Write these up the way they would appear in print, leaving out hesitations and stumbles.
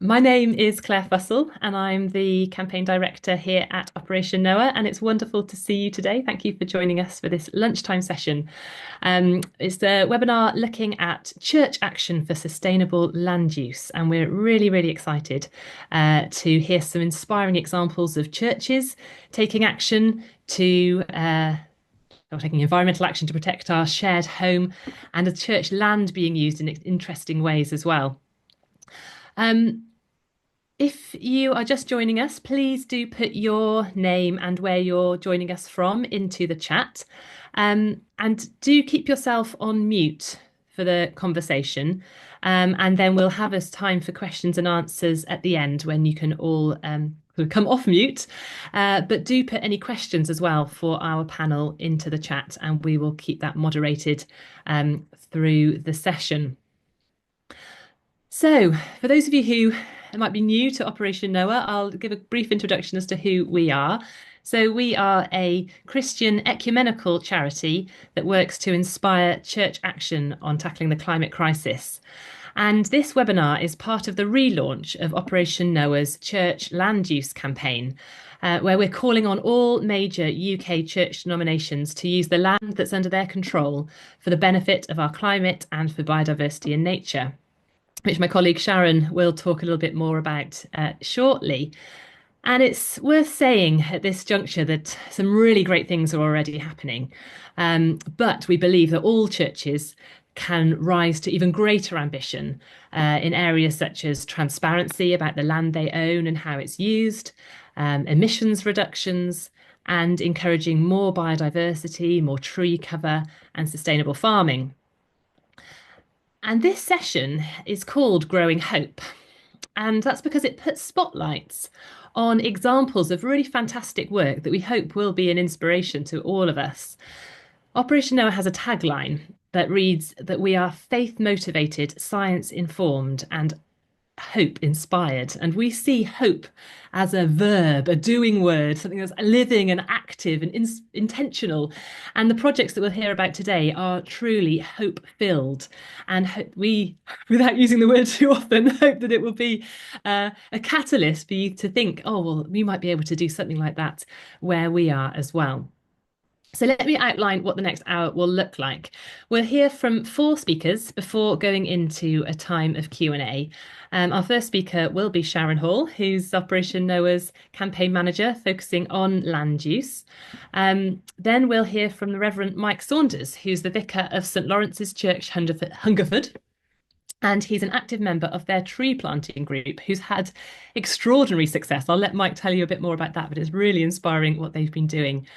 My name is Claire Fussell, and I'm the campaign director here at Operation Noah. And it's wonderful to see you today. Thank you for joining us for this lunchtime session. It's a webinar looking at church action for sustainable land use. And we're really, really excited to hear some inspiring examples of churches taking action or taking environmental action to protect our shared home, and a church land being used in interesting ways as well. Um, If you are just joining us, please do put your name and where you're joining us from into the chat. And do keep yourself on mute for the conversation. And then we'll have us time for questions and answers at the end when you can all sort of come off mute. But do put any questions as well for our panel into the chat, and we will keep that moderated through the session. So, for those of you who might be new to Operation Noah, I'll give a brief introduction as to who we are. So, we are a Christian ecumenical charity that works to inspire church action on tackling the climate crisis. And this webinar is part of the relaunch of Operation Noah's church land use campaign, where we're calling on all major UK church denominations to use the land that's under their control for the benefit of our climate and for biodiversity and nature, which my colleague Sharon will talk a little bit more about shortly. And it's worth saying at this juncture that some really great things are already happening. But we believe that all churches can rise to even greater ambition in areas such as transparency about the land they own and how it's used, emissions reductions, and encouraging more biodiversity, more tree cover, and sustainable farming. And this session is called Growing Hope. And that's because it puts spotlights on examples of really fantastic work that we hope will be an inspiration to all of us. Operation Noah has a tagline that reads that we are faith motivated, science informed, and hope inspired. And we see hope as a verb, a doing word, something that's living and active and intentional. And the projects that we'll hear about today are truly hope filled. And we, without using the word too often, hope that it will be a catalyst for you to think, oh, well, we might be able to do something like that where we are as well. So let me outline what the next hour will look like. We'll hear from four speakers before going into a time of Q&A. Our first speaker will be Sharon Hall, who's Operation Noah's campaign manager, focusing on land use. Then we'll hear from the Reverend Mike Saunders, who's the vicar of St Lawrence's Church, Hungerford. And he's an active member of their tree planting group who's had extraordinary success. I'll let Mike tell you a bit more about that, but it's really inspiring what they've been doing.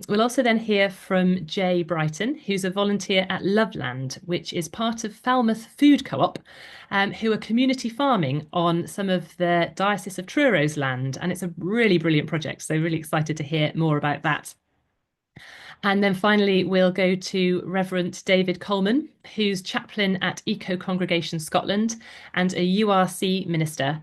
We'll also then hear from Jaye Brighton, who's a volunteer at Loveland, which is part of Falmouth Food Co-op, who are community farming on some of the Diocese of Truro's land. And it's a really brilliant project, so really excited to hear more about that. And then finally, we'll go to Revd David Coleman, who's chaplain at Eco Congregation Scotland and a URC minister.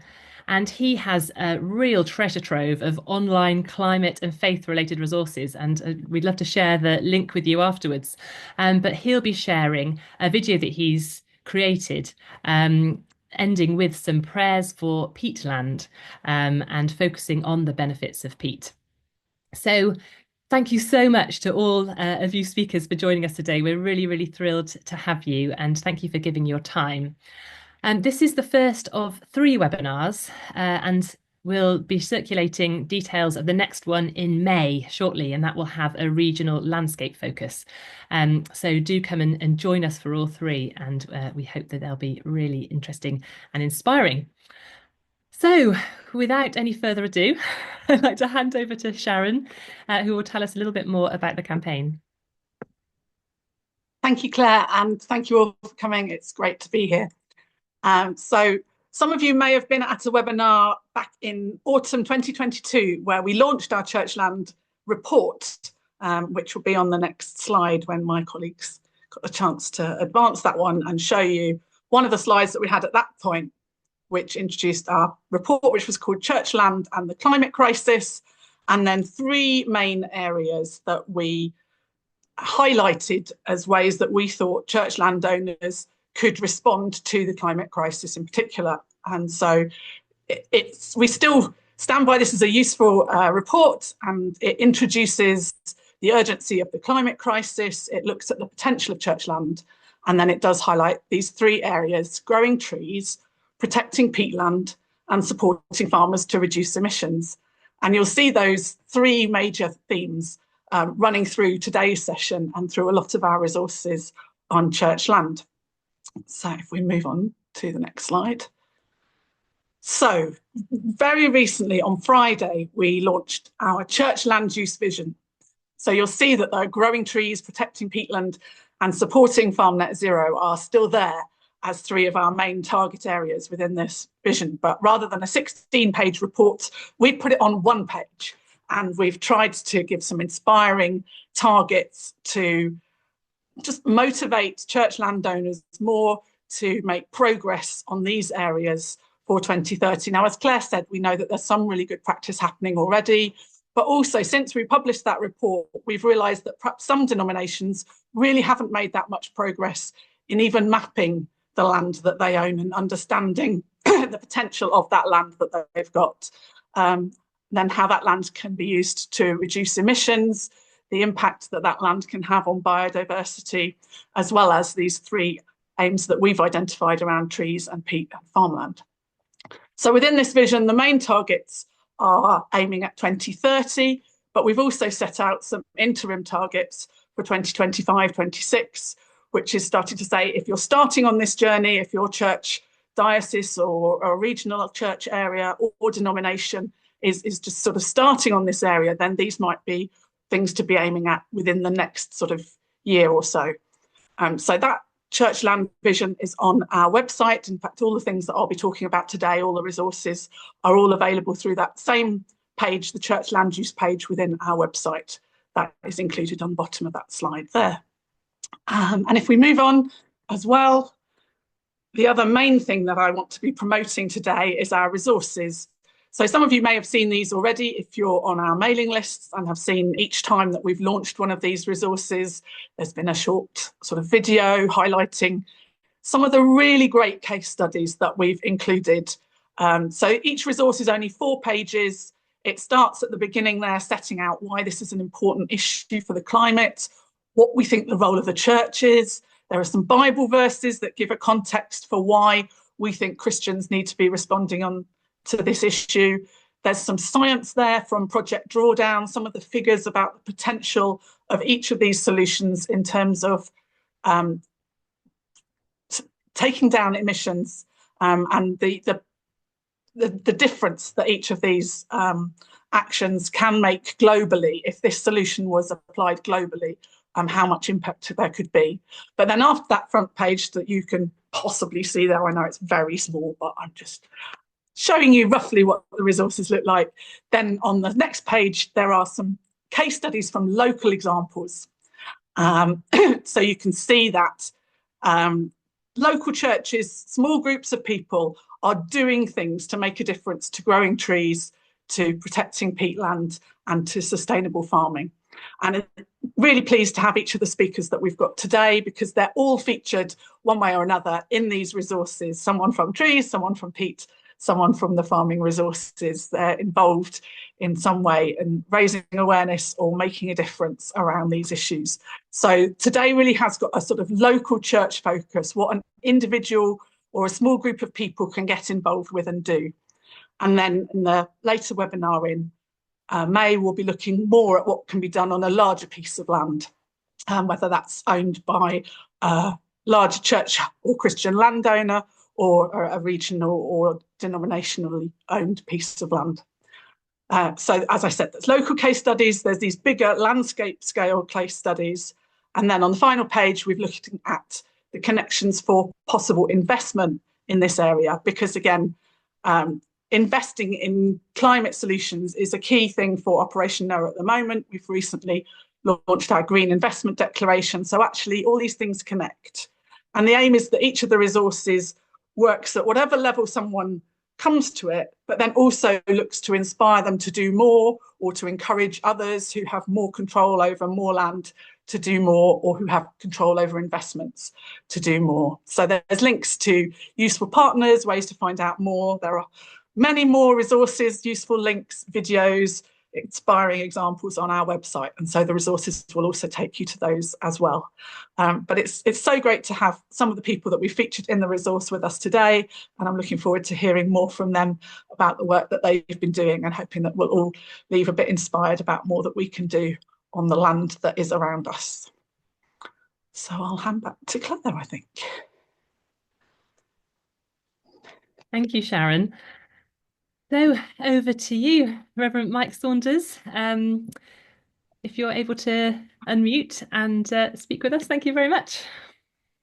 And he has a real treasure trove of online climate and faith related resources. And we'd love to share the link with you afterwards. But he'll be sharing a video that he's created, ending with some prayers for Peatland, and focusing on the benefits of peat. So thank you so much to all of you speakers for joining us today. We're really, really thrilled to have you, and thank you for giving your time. This is the first of 3 webinars, and we'll be circulating details of the next one in May shortly, and that will have a regional landscape focus. So do come and join us for all 3, and we hope that they'll be really interesting and inspiring. So without any further ado, I'd like to hand over to Sharon, who will tell us a little bit more about the campaign. Thank you, Claire, and thank you all for coming. It's great to be here. So some of you may have been at a webinar back in autumn 2022 where we launched our Churchland report, which will be on the next slide when my colleagues got the chance to advance that one and show you one of the slides that we had at that point, which introduced our report, which was called Churchland and the Climate Crisis, and then 3 main areas that we highlighted as ways that we thought church landowners could respond to the climate crisis in particular. And so we still stand by this as a useful report, and it introduces the urgency of the climate crisis. It looks at the potential of church land, and then it does highlight these three areas: growing trees, protecting peatland, and supporting farmers to reduce emissions. And you'll see those three major themes running through today's session and through a lot of our resources on church land. So if we move on to the next slide. So very recently on Friday, we launched our church land use vision. So you'll see that the growing trees, protecting peatland, and supporting farm net zero are still there as three of our main target areas within this vision. But rather than a 16-page report, we put it on one page, and we've tried to give some inspiring targets to just motivate church landowners more to make progress on these areas for 2030. Now, as Claire said, we know that there's some really good practice happening already, but also since we published that report, we've realised that perhaps some denominations really haven't made that much progress in even mapping the land that they own and understanding the potential of that land that they've got, then how that land can be used to reduce emissions, the impact that that land can have on biodiversity, as well as these three aims that we've identified around trees and peat and farmland. So within this vision, the main targets are aiming at 2030, but we've also set out some interim targets for 2025, 26, which is starting to say, if you're starting on this journey, if your church, diocese or a regional church area or denomination is just sort of starting on this area, then these might be things to be aiming at within the next sort of year or so. So that church land vision is on our website. In fact, all the things that I'll be talking about today, all the resources are all available through that same page, the church land use page within our website. That is included on the bottom of that slide there. And if we move on as well, the other main thing that I want to be promoting today is our resources. So some of you may have seen these already if you're on our mailing lists and have seen each time that we've launched one of these resources, there's been a short sort of video highlighting some of the really great case studies that we've included. So each resource is only 4 pages. It starts at the beginning there, setting out why this is an important issue for the climate, what we think the role of the church is. There are some Bible verses that give a context for why we think Christians need to be responding on to this issue. There's some science there from Project Drawdown, some of the figures about the potential of each of these solutions in terms of taking down emissions and the difference that each of these actions can make globally if this solution was applied globally, how much impact there could be. But then after that front page that you can possibly see there, I know it's very small, but I'm just showing you roughly what the resources look like. Then on the next page, there are some case studies from local examples. So you can see that local churches, small groups of people are doing things to make a difference to growing trees, to protecting peatland and to sustainable farming. And I'm really pleased to have each of the speakers that we've got today because they're all featured one way or another in these resources. Someone from trees, someone from peat, someone from the farming resources. They're involved in some way in raising awareness or making a difference around these issues. So today really has got a sort of local church focus, what an individual or a small group of people can get involved with and do. And then in the later webinar in May, we'll be looking more at what can be done on a larger piece of land, whether that's owned by a larger church or Christian landowner or a regional or denominationally owned piece of land. So as I said, there's local case studies, there's these bigger landscape scale case studies. And then on the final page, we're looking at the connections for possible investment in this area, because again, investing in climate solutions is a key thing for Operation Noah at the moment. We've recently launched our Green Investment Declaration. So actually all these things connect. And the aim is that each of the resources works at whatever level someone comes to it, but then also looks to inspire them to do more or to encourage others who have more control over more land to do more, or who have control over investments to do more. So there's links to useful partners, ways to find out more. There are many more resources, useful links, videos, inspiring examples on our website. And so the resources will also take you to those as well. But it's so great to have some of the people that we featured in the resource with us today. And I'm looking forward to hearing more from them about the work that they've been doing, and hoping that we'll all leave a bit inspired about more that we can do on the land that is around us. So I'll hand back to Clare, I think. Thank you, Sharon. So over to you, Reverend Mike Saunders. If you're able to unmute and speak with us, thank you very much.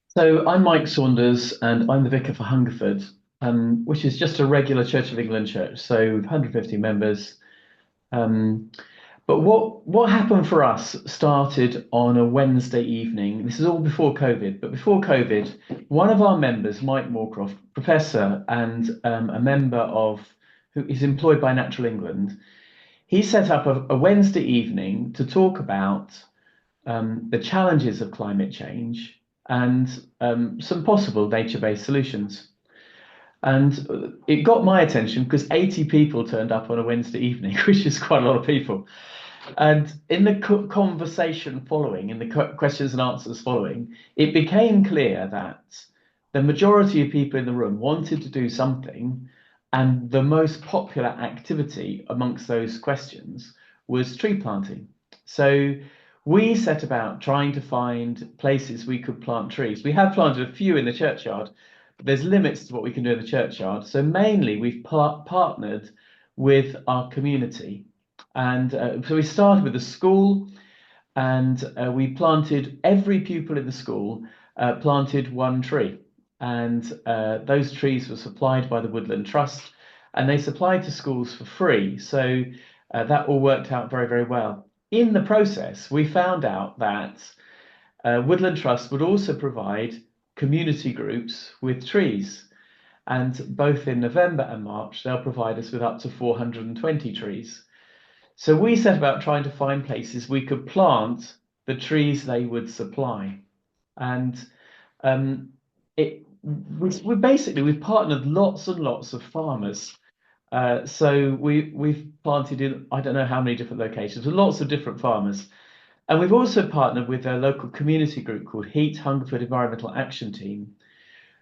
So I'm Mike Saunders, and I'm the vicar for Hungerford, which is just a regular Church of England church, so 150 members. But what happened for us started on a Wednesday evening. This is all before COVID, but before COVID, one of our members, Mike Moorcroft, professor and a member who is employed by Natural England, he set up a Wednesday evening to talk about the challenges of climate change and some possible nature-based solutions. And it got my attention because 80 people turned up on a Wednesday evening, which is quite a lot of people. And in the conversation following, in the questions and answers following, it became clear that the majority of people in the room wanted to do something, and the most popular activity amongst those questions was tree planting. So we set about trying to find places we could plant trees. We have planted a few in the churchyard, but there's limits to what we can do in the churchyard. So mainly we've partnered with our community. And so we started with the school, and we planted, every pupil in the school planted one tree. And those trees were supplied by the Woodland Trust, and they supplied to schools for free. So that all worked out very, very well. In the process, we found out that Woodland Trust would also provide community groups with trees. And both in November and March, they'll provide us with up to 420 trees. So we set about trying to find places we could plant the trees they would supply. And we've partnered lots and lots of farmers. So we've planted in, I don't know how many different locations, with lots of different farmers. And we've also partnered with a local community group called HEAT, Hungerford Environmental Action Team,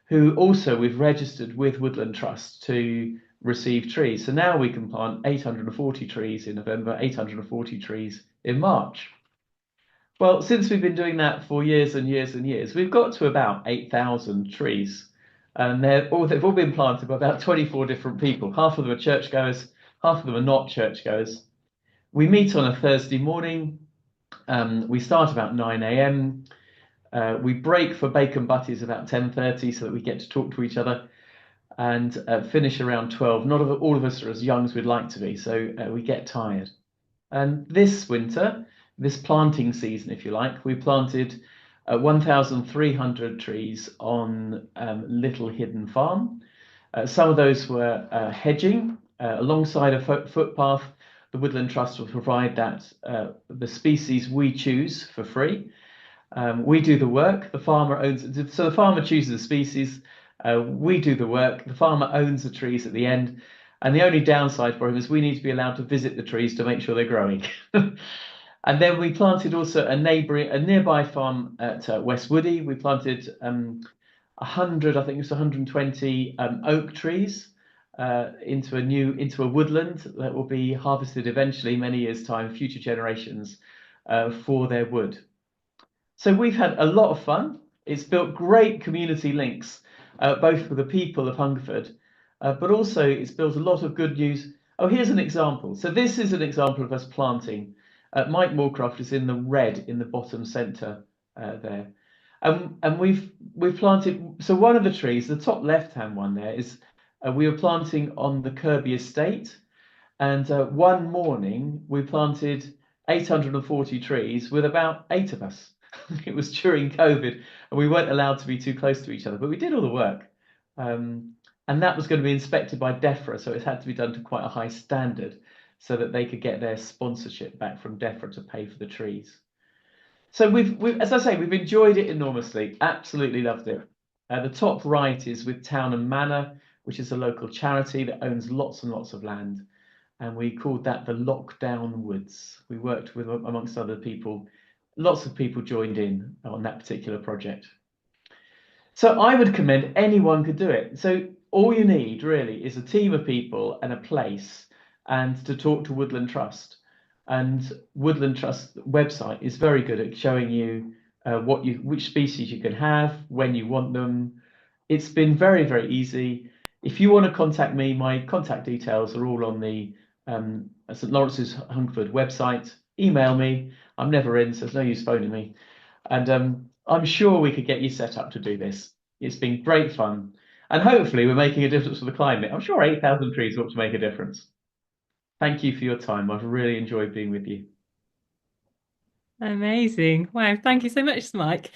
who also we've registered with Woodland Trust to receive trees. So now we can plant 840 trees in November, 840 trees in March. Well, since we've been doing that for years and years and years, we've got to about 8,000 trees. And they've all been planted by about 24 different people. Half of them are churchgoers, half of them are not churchgoers. We meet on a Thursday morning. We start about 9 a.m. We break for bacon butties about 10:30 so that we get to talk to each other, and finish around 12. Not all of us are as young as we'd like to be, so we get tired. And this winter, this planting season, if you like, we planted 1,300 trees on Little Hidden Farm. Some of those were hedging alongside a footpath. The Woodland Trust will provide that the species we choose for free. We do the work. The farmer owns it. So the farmer chooses the species. We do the work. The farmer owns the trees at the end. And the only downside for him is we need to be allowed to visit the trees to make sure they're growing. And then we planted also a nearby farm at West Woody. We planted 100, I think it was 120 oak trees into a woodland that will be harvested eventually, many years' time, future generations, for their wood. So we've had a lot of fun. It's built great community links, both for the people of Hungerford, but also it's built a lot of good news. Oh, here's an example. So this is an example of us planting. Mike Moorcroft is in the red in the bottom centre there. And we've planted, so one of the trees, the top left-hand one there is, we were planting on the Kirby estate. And one morning we planted 840 trees with about 8 of us. It was during COVID and we weren't allowed to be too close to each other, but we did all the work. And that was going to be inspected by DEFRA, so it had to be done to quite a high standard so that they could get their sponsorship back from DEFRA to pay for the trees. So as I say, we've enjoyed it enormously. Absolutely loved it. The top right is with Town and Manor, which is a local charity that owns lots and lots of land. And we called that the Lockdown Woods. We worked with, amongst other people, lots of people joined in on that particular project. So I would commend anyone could do it. So all you need really is a team of people and a place, and to talk to Woodland Trust. And Woodland Trust website is very good at showing you which species you can have, when you want them. It's been very, very easy. If you want to contact me, my contact details are all on the St Lawrence's Hungerford website. Email me. I'm never in, so there's no use phoning me. And I'm sure we could get you set up to do this. It's been great fun. And hopefully we're making a difference for the climate. I'm sure 8,000 trees ought to make a difference. Thank you for your time. I've really enjoyed being with you. Amazing. Wow, thank you so much, Mike.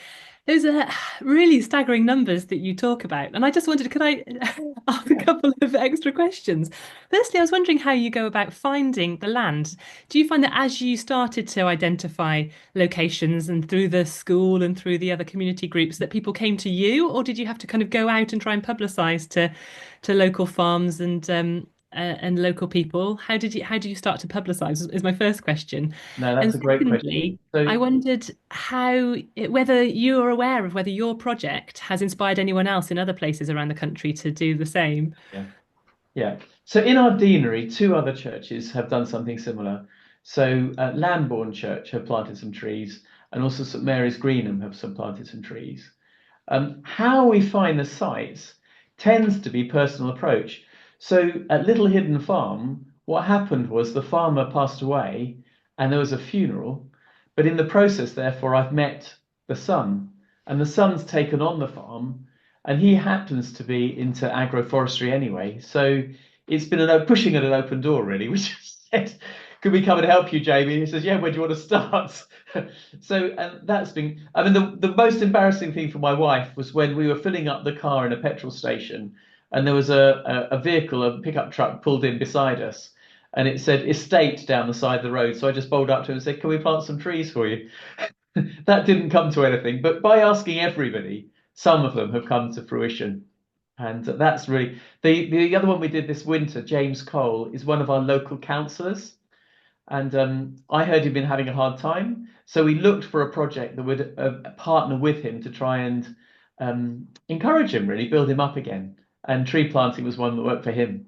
Those are really staggering numbers that you talk about. And I just wondered, could I ask a couple of extra questions? Firstly, I was wondering how you go about finding the land. Do you find that as you started to identify locations and through the school and through the other community groups that people came to you, or did you have to kind of go out and try and publicise to local farms and local people? How do you start to publicise is my first question. No, And that's a great secondly, question. So I wondered whether you're aware of whether your project has inspired anyone else in other places around the country to do the same. yeah. So in our deanery, 2 other churches have done something similar. So Lambourne Church have planted some trees, and also St Mary's Greenham have planted some trees. How we find the sites tends to be personal approach. So at Little Hidden Farm, what happened was the farmer passed away and there was a funeral, but in the process, therefore, I've met the son, and the son's taken on the farm, and he happens to be into agroforestry anyway. So it's been pushing at an open door, really. We just said, could we come and help you, Jamie? He says, yeah, where do you want to start? So, and that's been, I mean, the most embarrassing thing for my wife was when we were filling up the car in a petrol station, and there was a vehicle, a pickup truck pulled in beside us, and it said estate down the side of the road. So I just bowled up to him and said, can we plant some trees for you? That didn't come to anything, but by asking everybody, some of them have come to fruition. And that's really, the other one we did this winter, James Cole, is one of our local councillors. And I heard he'd been having a hard time. So we looked for a project that would partner with him to try and encourage him, really, build him up again. And tree planting was one that worked for him.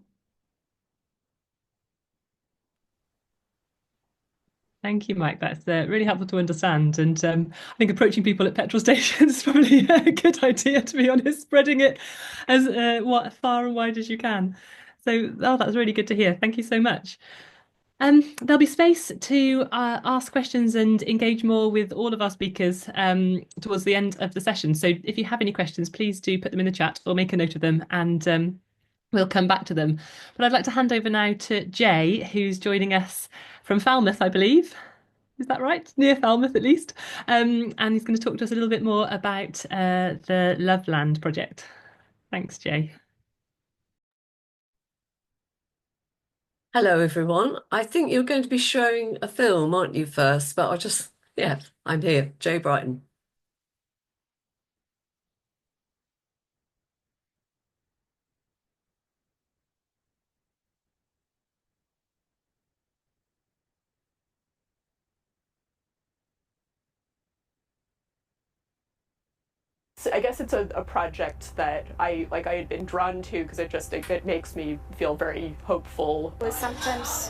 Thank you, Mike. That's really helpful to understand. And I think approaching people at petrol stations is probably a good idea, to be honest, spreading it as far and wide as you can. So, that's really good to hear. Thank you so much. There'll be space to ask questions and engage more with all of our speakers towards the end of the session. So if you have any questions, please do put them in the chat or make a note of them, and we'll come back to them. But I'd like to hand over now to Jaye, who's joining us from Falmouth, I believe. Is that right? Near Falmouth, at least. And he's going to talk to us a little bit more about the Loveland project. Thanks, Jaye. Hello, everyone. I think you're going to be showing a film, aren't you, first? But I'm here, Jaye Brighton. I guess it's a project that I had been drawn to because it makes me feel very hopeful. But sometimes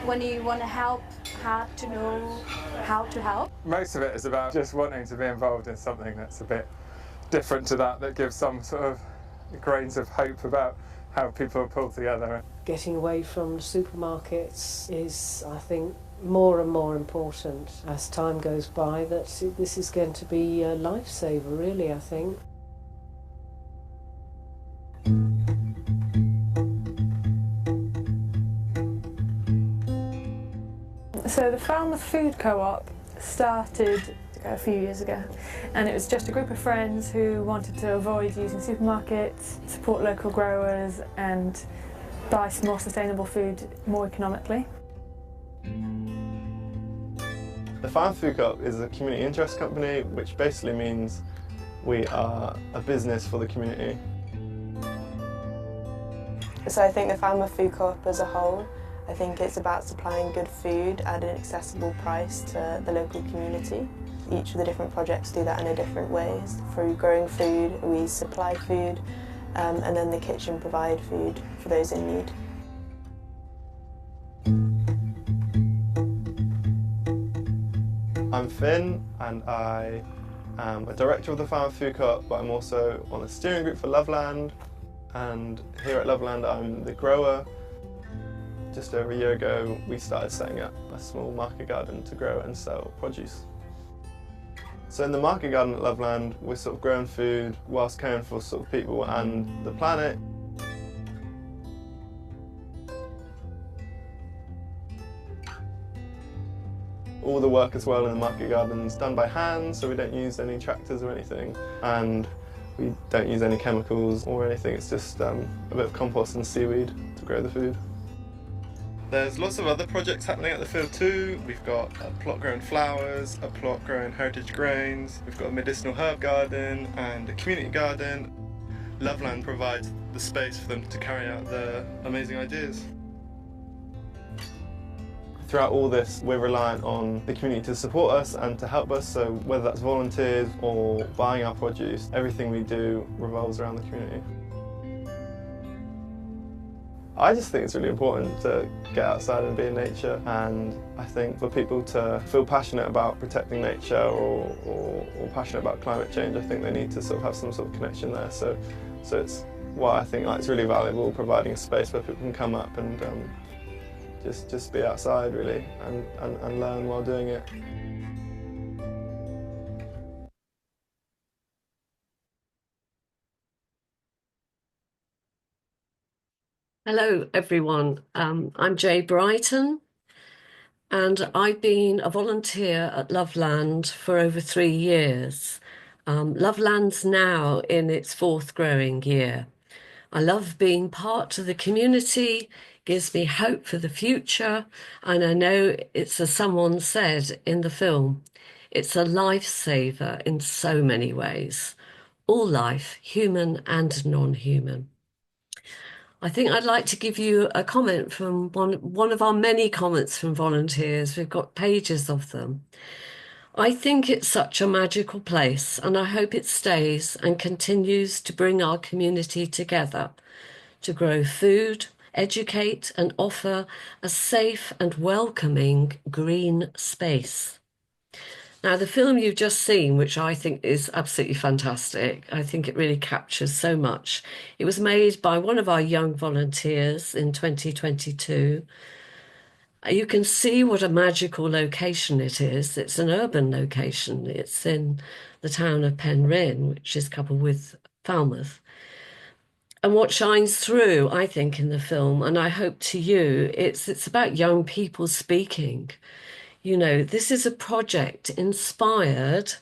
when you want to help, hard to know how to help. Most of it is about just wanting to be involved in something that's a bit different to that gives some sort of grains of hope about how people are pulled together. Getting away from supermarkets is, I think, more and more important as time goes by, that this is going to be a lifesaver, really, I think. So the Falmouth Food Co-op started a few years ago, and it was just a group of friends who wanted to avoid using supermarkets, support local growers and buy some more sustainable food more economically. The Falmouth Food Co-op is a community interest company, which basically means we are a business for the community. So I think the Falmouth Food Co-op as a whole, I think it's about supplying good food at an accessible price to the local community. Each of the different projects do that in a different ways. Through growing food, we supply food, and then the kitchen provide food for those in need. I'm Finn, and I am a director of the Falmouth Food Co-op, but I'm also on the steering group for Loveland, and here at Loveland I'm the grower. Just over a year ago we started setting up a small market garden to grow and sell produce. So in the market garden at Loveland we're sort of growing food whilst caring for sort of people and the planet. All the work as well in the market garden is done by hand, so we don't use any tractors or anything, and we don't use any chemicals or anything. It's just a bit of compost and seaweed to grow the food. There's lots of other projects happening at the field too. We've got a plot growing flowers, a plot growing heritage grains, we've got a medicinal herb garden and a community garden. Loveland provides the space for them to carry out their amazing ideas. Throughout all this, we're reliant on the community to support us and to help us, so whether that's volunteers or buying our produce, everything we do revolves around the community. I just think it's really important to get outside and be in nature, and I think for people to feel passionate about protecting nature or passionate about climate change, I think they need to sort of have some sort of connection there. So it's why I think it's really valuable, providing a space where people can come up and just be outside really and learn while doing it. Hello everyone, I'm Jaye Brighton and I've been a volunteer at Loveland for over 3 years. Loveland's now in its 4th growing year. I love being part of the community, gives me hope for the future, and I know it's, as someone said in the film, it's a lifesaver in so many ways. All life, human and non-human. I think I'd like to give you a comment from one of our many comments from volunteers. We've got pages of them. I think it's such a magical place, and I hope it stays and continues to bring our community together to grow food, educate, and offer a safe and welcoming green space. Now, the film you've just seen, which I think is absolutely fantastic, I think it really captures so much. It was made by one of our young volunteers in 2022. You can see what a magical location it is. It's an urban location. It's in the town of Penryn, which is coupled with Falmouth. And what shines through, I think, in the film, and I hope to you, it's about young people speaking. You know, this is a project inspired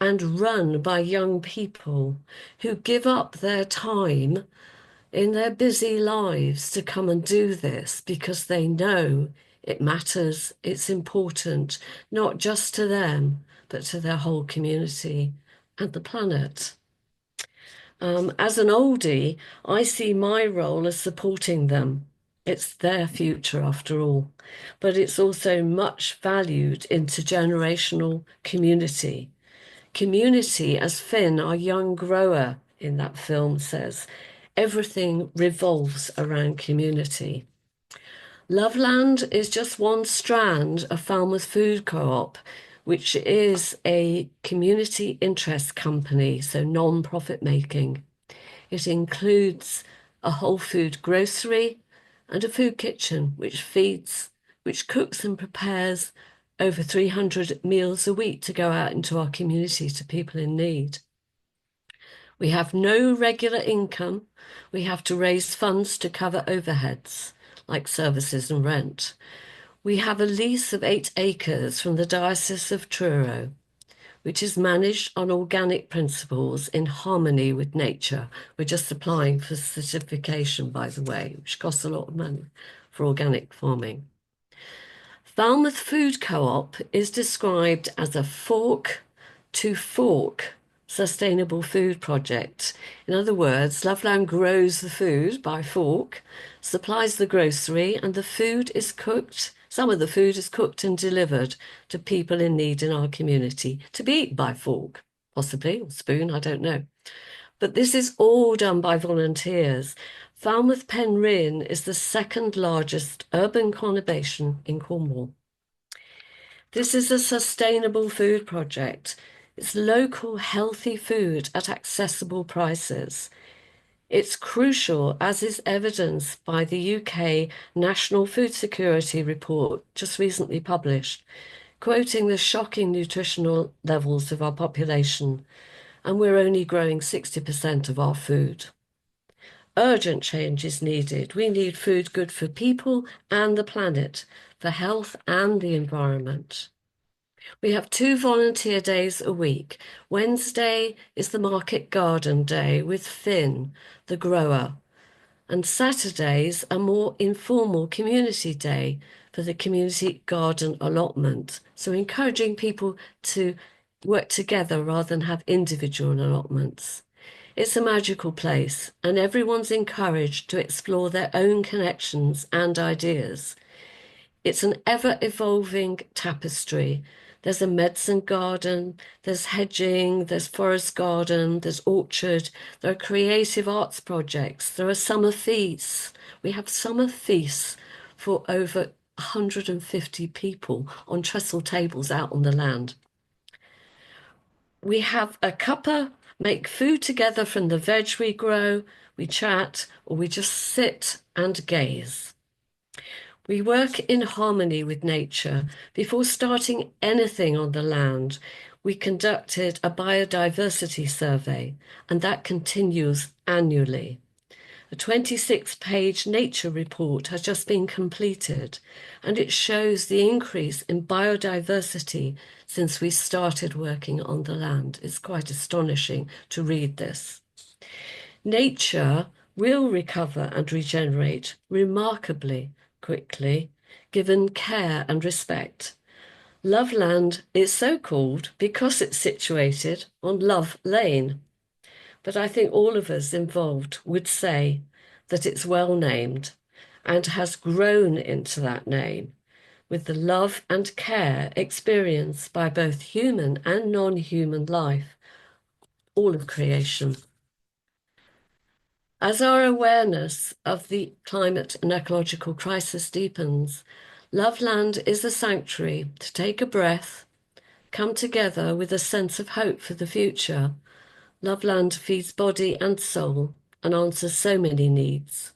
and run by young people who give up their time in their busy lives to come and do this because they know it matters, it's important, not just to them, but to their whole community and the planet. As an oldie, I see my role as supporting them. It's their future after all, but it's also much valued intergenerational community. Community, as Finn, our young grower in that film, says, everything revolves around community. Loveland is just one strand of Falmouth Food Co-op, which is a community interest company, so non-profit making. It includes a whole food grocery and a food kitchen, which cooks and prepares over 300 meals a week to go out into our community to people in need. We have no regular income. We have to raise funds to cover overheads, like services and rent. We have a lease of 8 acres from the Diocese of Truro, which is managed on organic principles in harmony with nature. We're just applying for certification, by the way, which costs a lot of money for organic farming. Falmouth Food Co-op is described as a fork to fork sustainable food project. In other words, Loveland grows the food by fork, supplies the grocery, and the food is cooked. Some of the food is cooked and delivered to people in need in our community to be eaten by fork, possibly, or spoon, I don't know. But this is all done by volunteers. Falmouth Penrhyn is the second largest urban conurbation in Cornwall. This is a sustainable food project. It's local, healthy food at accessible prices. It's crucial, as is evidenced by the UK National Food Security Report just recently published, quoting the shocking nutritional levels of our population, and we're only growing 60% of our food. Urgent change is needed. We need food good for people and the planet, for health and the environment. We have 2 volunteer days a week. Wednesday is the market garden day with Finn, the grower. And Saturdays a more informal community day for the community garden allotment. So encouraging people to work together rather than have individual allotments. It's a magical place, and everyone's encouraged to explore their own connections and ideas. It's an ever-evolving tapestry. There's a medicine garden, there's hedging, there's forest garden, there's orchard, there are creative arts projects, there are summer feasts. We have summer feasts for over 150 people on trestle tables out on the land. We have a cuppa, make food together from the veg we grow, we chat, or we just sit and gaze. We work in harmony with nature. Before starting anything on the land, we conducted a biodiversity survey, and that continues annually. A 26-page nature report has just been completed, and it shows the increase in biodiversity since we started working on the land. It's quite astonishing to read this. Nature will recover and regenerate remarkably quickly, given care and respect. Loveland is so called because it's situated on Love Lane. But I think all of us involved would say that it's well named and has grown into that name with the love and care experienced by both human and non-human life, all of creation. As our awareness of the climate and ecological crisis deepens, Loveland is a sanctuary to take a breath, come together with a sense of hope for the future. Loveland feeds body and soul and answers so many needs.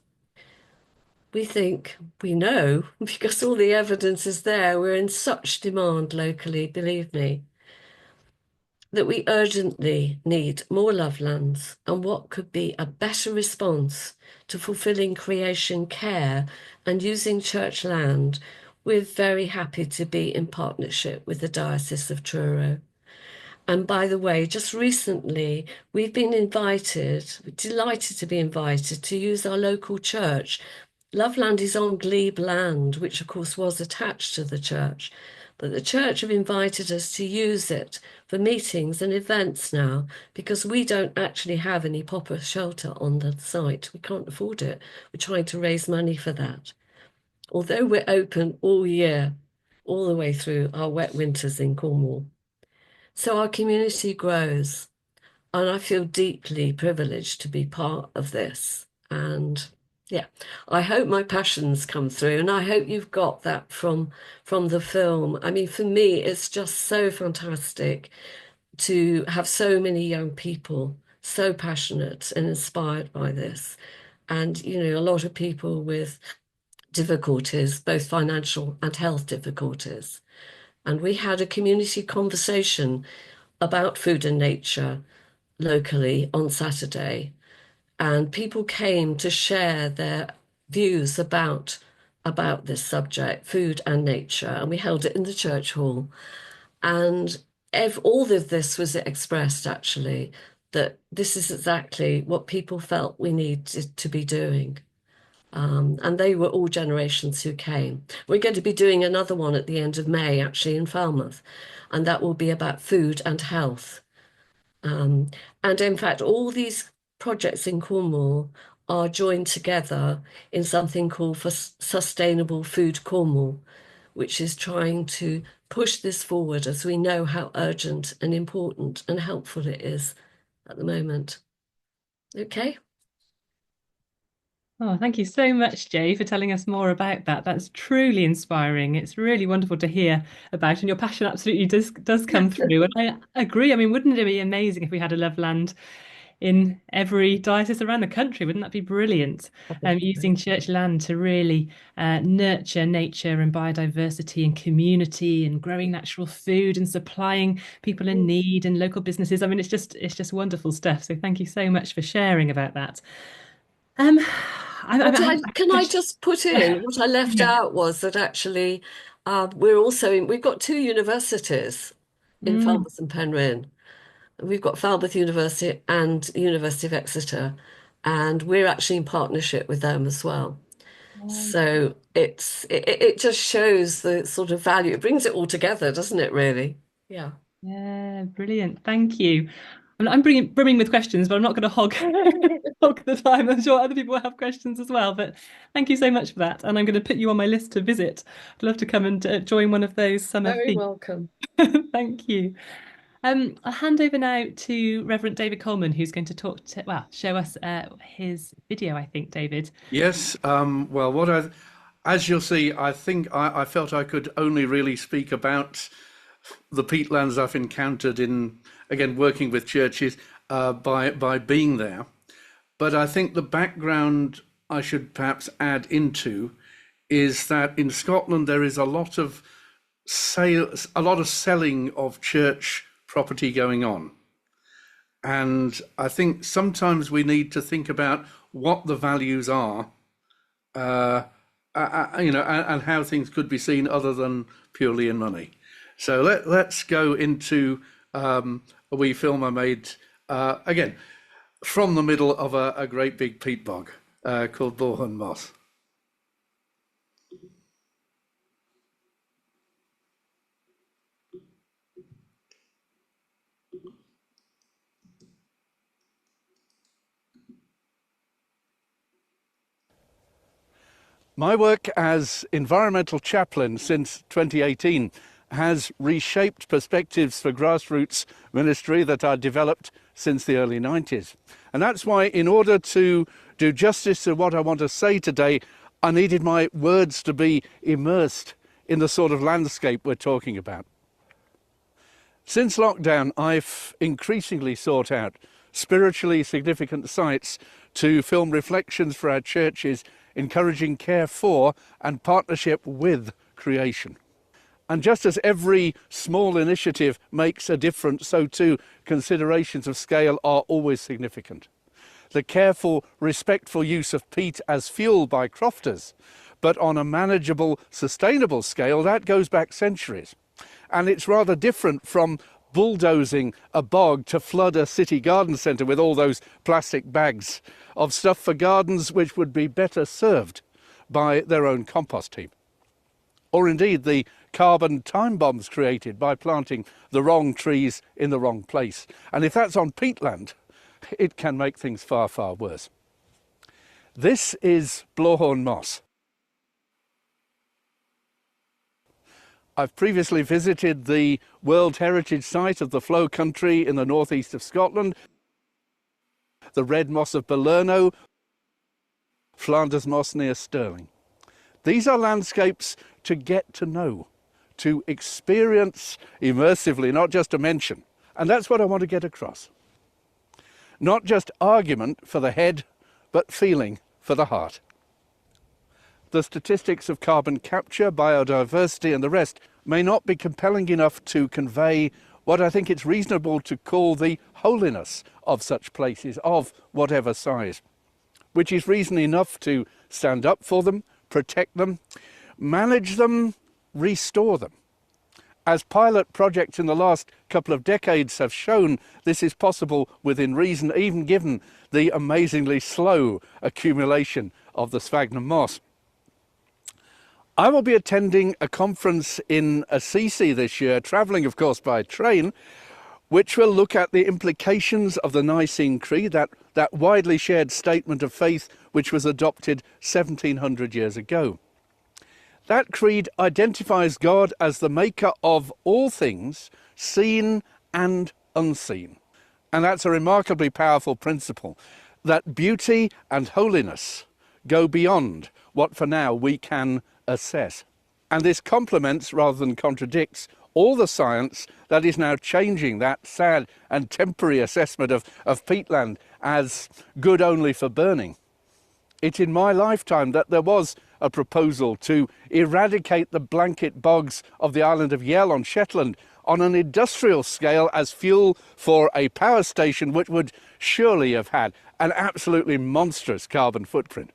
We think, we know, because all the evidence is there, we're in such demand locally, believe me, that we urgently need more Lovelands, and what could be a better response to fulfilling creation care and using church land. We're very happy to be in partnership with the Diocese of Truro. And by the way, just recently, we've been invited, delighted to be invited to use our local church. Loveland is on glebe land, which of course was attached to the church, but the church have invited us to use it for meetings and events now, because we don't actually have any proper shelter on the site. We can't afford it. We're trying to raise money for that. Although we're open all year, all the way through our wet winters in Cornwall. So our community grows, and I feel deeply privileged to be part of this. And yeah, I hope my passions come through, and I hope you've got that from the film. I mean, for me, it's just so fantastic to have so many young people so passionate and inspired by this. And, you know, a lot of people with difficulties, both financial and health difficulties. And we had a community conversation about food and nature locally on Saturday. And people came to share their views about this subject, food and nature. And we held it in the church hall. And all of this was expressed, actually, that this is exactly what people felt we needed to be doing. And they were all generations who came. We're going to be doing another one at the end of May, actually, in Falmouth, and that will be about food and health. And in fact, all these projects in Cornwall are joined together in something called for Sustainable Food Cornwall, which is trying to push this forward as we know how urgent and important and helpful it is at the moment. Okay. Oh, thank you so much, Jaye, for telling us more about that. That's truly inspiring. It's really wonderful to hear about, and your passion absolutely does come through. And I agree. I mean, wouldn't it be amazing if we had a Loveland in every diocese around the country? Wouldn't that be brilliant? Using church land to really nurture nature and biodiversity and community and growing natural food and supplying people in need and local businesses. I mean, it's just wonderful stuff. So thank you so much for sharing about that. Can I just put in what I left out was that actually we've got two universities in Falmouth and Penryn. We've got Falmouth University and University of Exeter, and we're actually in partnership with them as well. So it just shows the sort of value. It brings it all together, doesn't it, really? Yeah. Yeah, brilliant. Thank you. I'm brimming with questions, but I'm not going to hog the time. I'm sure other people will have questions as well. But thank you so much for that. And I'm going to put you on my list to visit. I'd love to come and join one of those summer Very feasts. welcome. Thank you. I'll hand over now to Revd David Coleman, who's going to show us his video, I think, David. Yes. Well, as you'll see, I think I felt I could only really speak about the peatlands I've encountered in, again, working with churches by being there. But I think the background I should perhaps add into is that in Scotland there is a lot of selling of church property going on. And I think sometimes we need to think about what the values are, and how things could be seen other than purely in money. So let's go into a wee film I made, again, from the middle of a great big peat bog called Borehun Moss. My work as environmental chaplain since 2018 has reshaped perspectives for grassroots ministry that I developed since the early 90s. And that's why, in order to do justice to what I want to say today, I needed my words to be immersed in the sort of landscape we're talking about. Since lockdown, I've increasingly sought out spiritually significant sites to film reflections for our churches, encouraging care for and partnership with creation. And just as every small initiative makes a difference, so too considerations of scale are always significant. The careful, respectful use of peat as fuel by crofters, but on a manageable, sustainable scale, that goes back centuries. And it's rather different from bulldozing a bog to flood a city garden centre with all those plastic bags of stuff for gardens which would be better served by their own compost heap. Or indeed the carbon time bombs created by planting the wrong trees in the wrong place. And if that's on peatland, it can make things far, far worse. This is Borehun Moss. I've previously visited the World Heritage Site of the Flow Country in the northeast of Scotland, the Red Moss of Balerno, Flanders Moss near Stirling. These are landscapes to get to know, to experience immersively, not just to mention. And that's what I want to get across. Not just argument for the head, but feeling for the heart. The statistics of carbon capture, biodiversity and the rest may not be compelling enough to convey what I think it's reasonable to call the holiness of such places, of whatever size, which is reason enough to stand up for them, protect them, manage them, restore them. As pilot projects in the last couple of decades have shown, this is possible within reason, even given the amazingly slow accumulation of the sphagnum moss. I will be attending a conference in Assisi this year, travelling of course by train, which will look at the implications of the Nicene Creed, that widely shared statement of faith which was adopted 1700 years ago. That creed identifies God as the maker of all things, seen and unseen. And that's a remarkably powerful principle, that beauty and holiness go beyond what for now we can assess. And this complements rather than contradicts all the science that is now changing that sad and temporary assessment of peatland as good only for burning. It's in my lifetime that there was a proposal to eradicate the blanket bogs of the island of Yell on Shetland on an industrial scale as fuel for a power station which would surely have had an absolutely monstrous carbon footprint.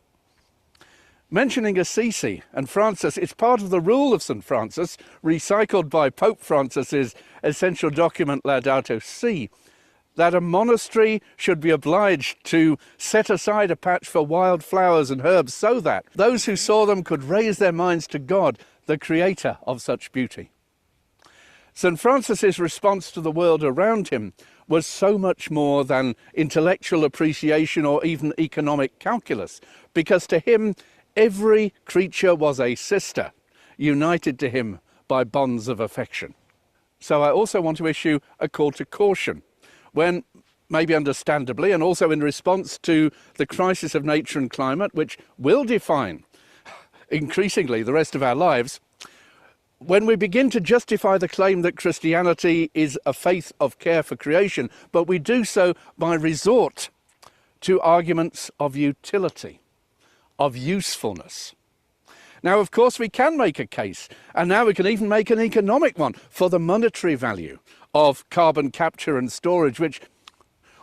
Mentioning Assisi and Francis, it's part of the rule of St. Francis, recycled by Pope Francis's essential document Laudato Si, that a monastery should be obliged to set aside a patch for wild flowers and herbs so that those who saw them could raise their minds to God, the creator of such beauty. St. Francis's response to the world around him was so much more than intellectual appreciation or even economic calculus, because to him, every creature was a sister, united to him by bonds of affection. So I also want to issue a call to caution when, maybe understandably, and also in response to the crisis of nature and climate, which will define increasingly the rest of our lives, when we begin to justify the claim that Christianity is a faith of care for creation, but we do so by resort to arguments of utility, of usefulness. Now, of course, we can make a case, and now we can even make an economic one, for the monetary value of carbon capture and storage,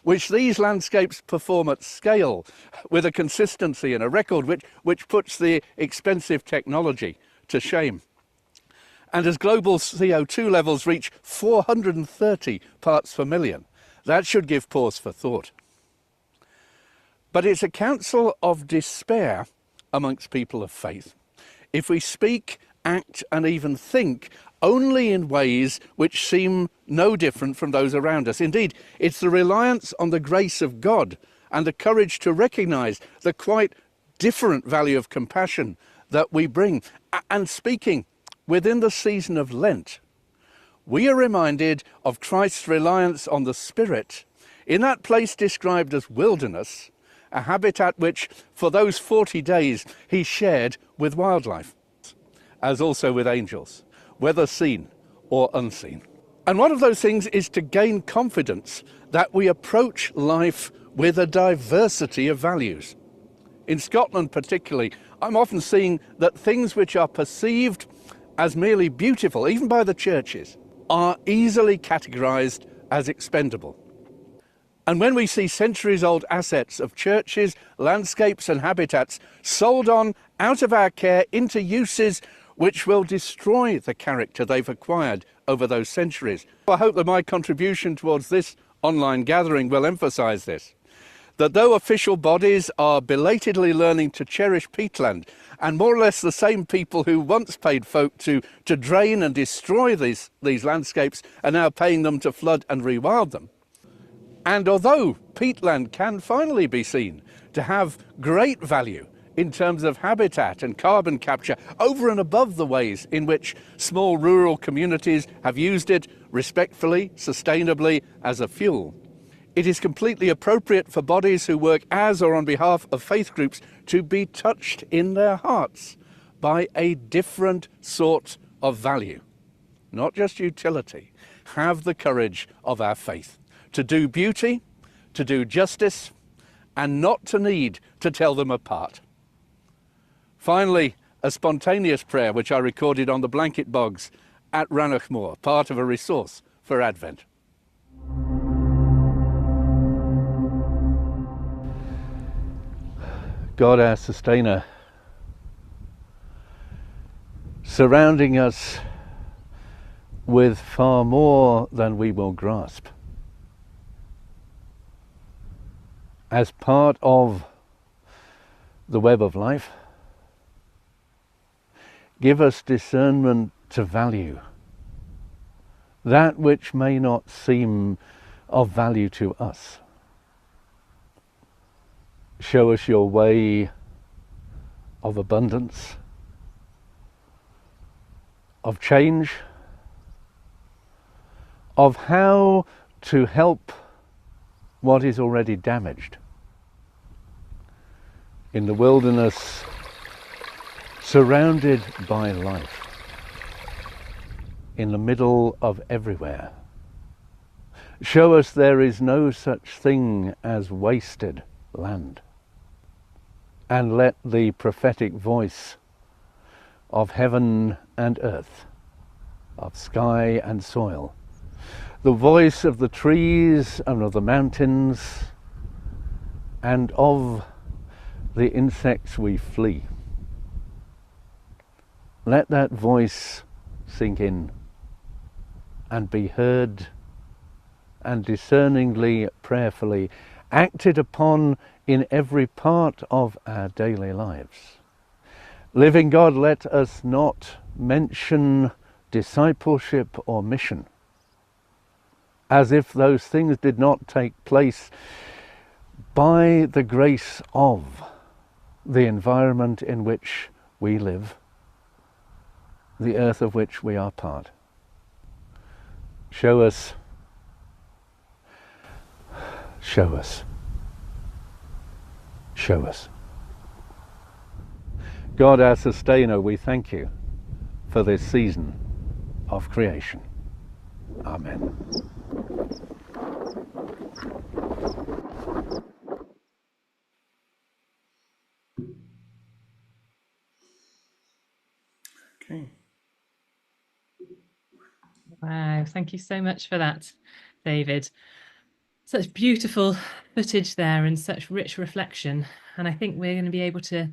which these landscapes perform at scale with a consistency and a record which puts the expensive technology to shame. And as global CO2 levels reach 430 parts per million, that should give pause for thought. But it's a counsel of despair amongst people of faith if we speak, act and even think only in ways which seem no different from those around us. Indeed, it's the reliance on the grace of God and the courage to recognise the quite different value of compassion that we bring. And speaking within the season of Lent, we are reminded of Christ's reliance on the Spirit in that place described as wilderness, a habitat which, for those 40 days, he shared with wildlife, as also with angels, whether seen or unseen. And one of those things is to gain confidence that we approach life with a diversity of values. In Scotland particularly, I'm often seeing that things which are perceived as merely beautiful, even by the churches, are easily categorised as expendable. And when we see centuries-old assets of churches, landscapes and habitats sold on out of our care into uses which will destroy the character they've acquired over those centuries. I hope that my contribution towards this online gathering will emphasise this, that though official bodies are belatedly learning to cherish peatland, and more or less the same people who once paid folk to drain and destroy these landscapes are now paying them to flood and rewild them. And although peatland can finally be seen to have great value in terms of habitat and carbon capture over and above the ways in which small rural communities have used it respectfully, sustainably as a fuel, it is completely appropriate for bodies who work as or on behalf of faith groups to be touched in their hearts by a different sort of value, not just utility. Have the courage of our faith to do beauty, to do justice, and not to need to tell them apart. Finally, a spontaneous prayer which I recorded on the blanket bogs at Rannochmoor, part of a resource for Advent. God, our sustainer, surrounding us with far more than we will grasp, as part of the web of life. Give us discernment to value that which may not seem of value to us. Show us your way of abundance, of change, of how to help what is already damaged. In the wilderness, surrounded by life, in the middle of everywhere. Show us there is no such thing as wasted land. And let the prophetic voice of heaven and earth, of sky and soil, the voice of the trees and of the mountains and of the insects we flee, let that voice sink in and be heard and discerningly, prayerfully acted upon in every part of our daily lives. Living God, let us not mention discipleship or mission as if those things did not take place by the grace of the environment in which we live, the earth of which we are part. Show us, show us, show us. God, our sustainer, we thank you for this season of creation. Amen. Okay. Wow, thank you so much for that, David. Such beautiful footage there and such rich reflection. And I think we're going to be able to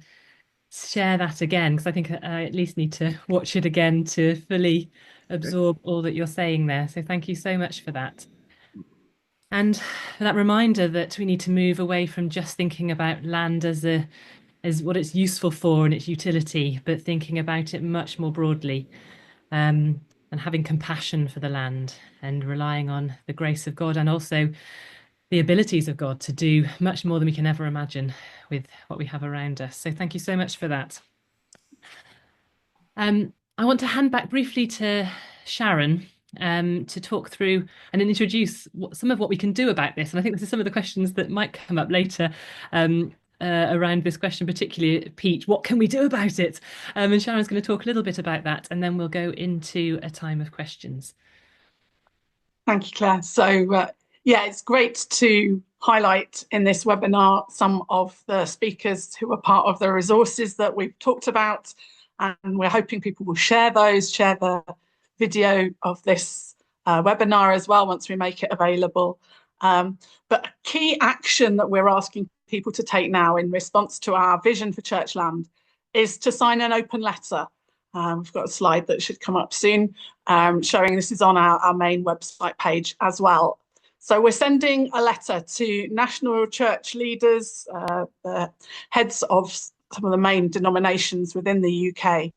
share that again, because I think I at least need to watch it again to fully absorb all that you're saying there. So thank you so much for that. And for that reminder that we need to move away from just thinking about land as what it's useful for and its utility, but thinking about it much more broadly, and having compassion for the land and relying on the grace of God and also the abilities of God to do much more than we can ever imagine with what we have around us. So thank you so much for that. I want to hand back briefly to Sharon to talk through and introduce some of what we can do about this. And I think this is some of the questions that might come up later around this question, particularly Pete, what can we do about it? And Sharon's going to talk a little bit about that, and then we'll go into a time of questions. Thank you, Claire. So, yeah, it's great to highlight in this webinar some of the speakers who are part of the resources that we've talked about, and we're hoping people will share the video of this webinar as well once we make it available. But a key action that we're asking people to take now in response to our vision for Churchland is to sign an open letter. We've got a slide that should come up soon showing this is on our main website page as well. So we're sending a letter to national church leaders, the heads of some of the main denominations within the UK,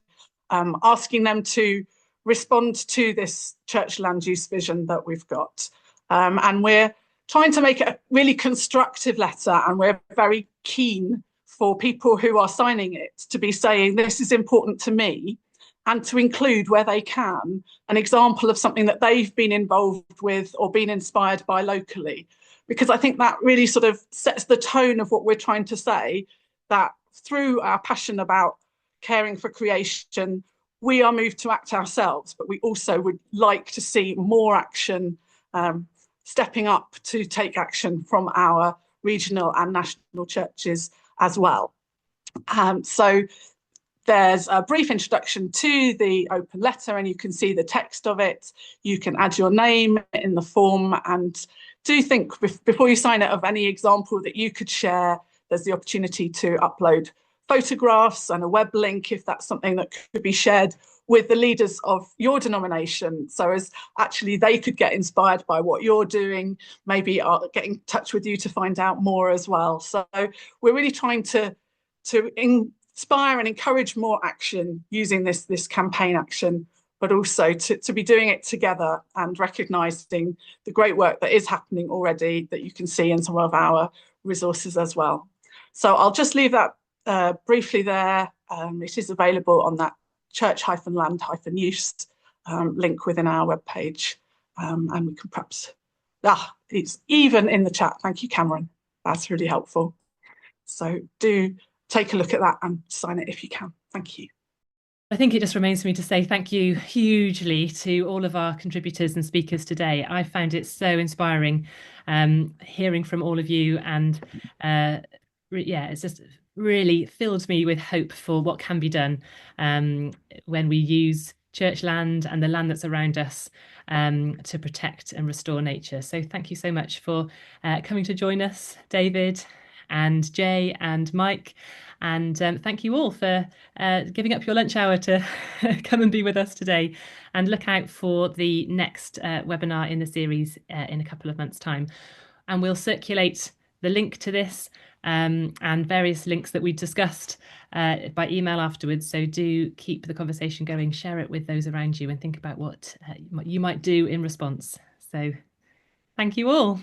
asking them to respond to this church land use vision that we've got. And we're trying to make it a really constructive letter, and we're very keen for people who are signing it to be saying this is important to me, and to include where they can an example of something that they've been involved with or been inspired by locally. Because I think that really sort of sets the tone of what we're trying to say, that through our passion about caring for creation, we are moved to act ourselves, but we also would like to see more action, stepping up to take action from our regional and national churches as well. So there's a brief introduction to the open letter, and you can see the text of it. You can add your name in the form, and do think before you sign it of any example that you could share. There's the opportunity to upload photographs and a web link if that's something that could be shared with the leaders of your denomination, so as actually they could get inspired by what you're doing, maybe get in touch with you to find out more as well. So we're really trying to to inspire and encourage more action using this campaign action, but also to be doing it together and recognising the great work that is happening already that you can see in some of our resources as well. So I'll just leave that briefly there. It is available on that church-land-use link within our webpage. And we can perhaps, it's even in the chat. Thank you, Cameron. That's really helpful. So do take a look at that and sign it if you can. Thank you. I think it just remains for me to say thank you hugely to all of our contributors and speakers today. I found it so inspiring hearing from all of you, and yeah, it's just really filled me with hope for what can be done when we use church land and the land that's around us to protect and restore nature. So thank you so much for coming to join us, David and Jaye and Mike. And thank you all for giving up your lunch hour to come and be with us today. And look out for the next webinar in the series in a couple of months' time. And we'll circulate the link to this and various links that we discussed by email afterwards. So do keep the conversation going, share it with those around you, and think about what you might do in response. So thank you all.